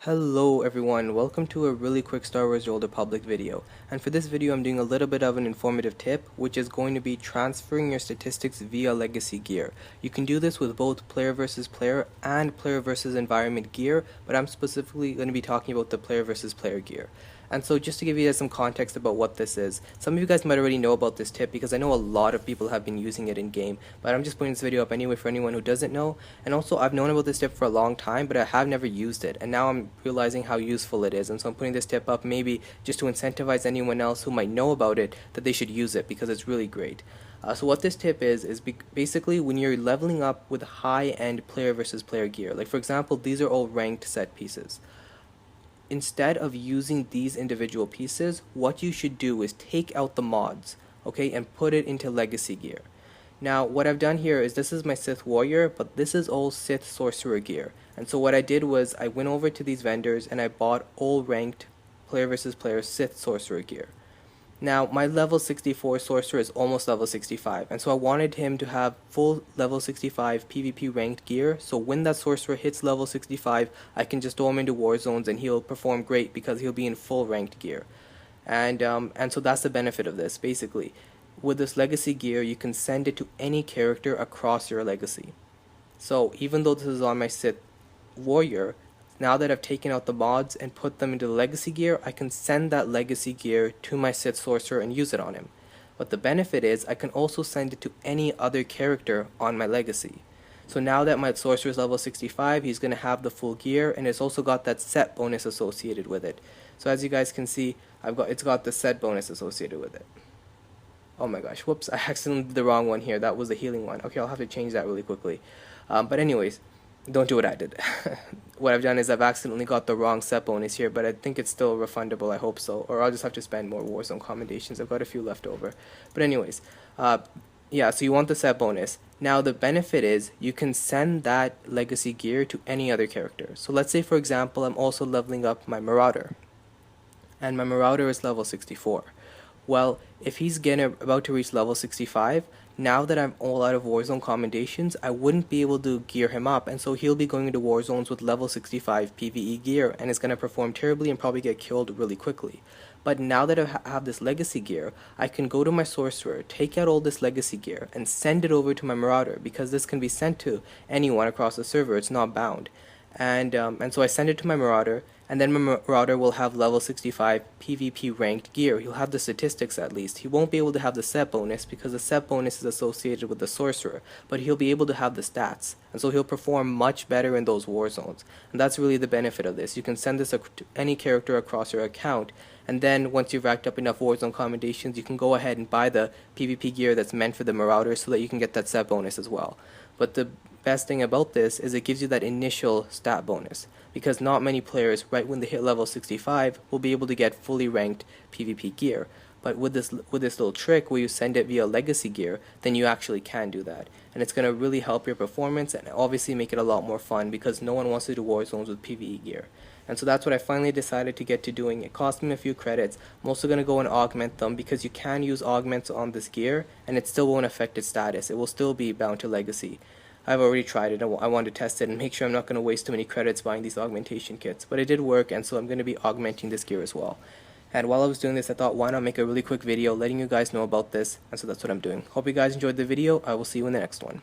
Hello everyone, welcome to a really quick Star Wars The Old Republic video. And for this video I'm doing a little bit of an informative tip, which is going to be transferring your statistics via legacy gear. You can do this with both player versus player and player versus environment gear, but I'm specifically going to be talking about the player versus player gear. And so just to give you guys some context about what this is, some of you guys might already know about this tip because I know a lot of people have been using it in game, but I'm just putting this video up anyway for anyone who doesn't know. And also I've known about this tip for a long time, but I have never used it, and now I'm realizing how useful it is, and so I'm putting this tip up maybe just to incentivize anyone else who might know about it that they should use it because it's really great. So what this tip is basically when you're leveling up with high-end player versus player gear, like for example these are all ranked set pieces. Instead of using these individual pieces, what you should do is take out the mods, okay, and put it into legacy gear. Now what I've done here is this is my Sith warrior, but this is all Sith sorcerer gear. And so what I did was I went over to these vendors and I bought all ranked player versus player Sith sorcerer gear. Now my level 64 sorcerer is almost level 65, and so I wanted him to have full level 65 PvP ranked gear, so when that sorcerer hits level 65 I can just throw him into war zones and he'll perform great because he'll be in full ranked gear. And so that's the benefit of this. Basically with this legacy gear you can send it to any character across your legacy. So even though this is on my Sith warrior, now that I've taken out the mods and put them into the legacy gear, I can send that legacy gear to my Sith sorcerer and use it on him. But the benefit is I can also send it to any other character on my legacy. So now that my sorcerer is level 65, he's going to have the full gear, and it's also got that set bonus associated with it. So as you guys can see, it's got the set bonus associated with it. Oh my gosh, whoops, I accidentally did the wrong one here. That was the healing one. Okay, I'll have to change that really quickly. But anyways, don't do what I did. What I've done is I've accidentally got the wrong set bonus here, but I think it's still refundable, I hope so. Or I'll just have to spend more Warzone commendations. I've got a few left over. But anyways, yeah, so you want the set bonus. Now the benefit is you can send that legacy gear to any other character. So let's say for example I'm also leveling up my Marauder, and my Marauder is level 64. Well, if he's about to reach level 65, now that I'm all out of Warzone commendations, I wouldn't be able to gear him up, and so he'll be going into war zones with level 65 PvE gear, and it's going to perform terribly and probably get killed really quickly. But now that I have this legacy gear, I can go to my sorcerer, take out all this legacy gear, and send it over to my Marauder, because this can be sent to anyone across the server, it's not bound. And so I send it to my Marauder, and then my Marauder will have level 65 PvP ranked gear. He'll have the statistics at least. He won't be able to have the set bonus because the set bonus is associated with the sorcerer, but he'll be able to have the stats, and so he'll perform much better in those war zones. And that's really the benefit of this. You can send this to any character across your account, and then once you've racked up enough Warzone commendations, you can go ahead and buy the PvP gear that's meant for the Marauder so that you can get that set bonus as well. But the best thing about this is it gives you that initial stat bonus, because not many players right when they hit level 65 will be able to get fully ranked PvP gear. But with this little trick where you send it via legacy gear, then you actually can do that, and it's going to really help your performance and obviously make it a lot more fun because no one wants to do war zones with PvE gear. And so that's what I finally decided to get to doing. It cost me a few credits. I'm also going to go and augment them because you can use augments on this gear and it still won't affect its status. It will still be bound to legacy. I've already tried it. I wanted to test it and make sure I'm not going to waste too many credits buying these augmentation kits. But it did work, and so I'm going to be augmenting this gear as well. And while I was doing this, I thought, why not make a really quick video letting you guys know about this, and so that's what I'm doing. Hope you guys enjoyed the video. I will see you in the next one.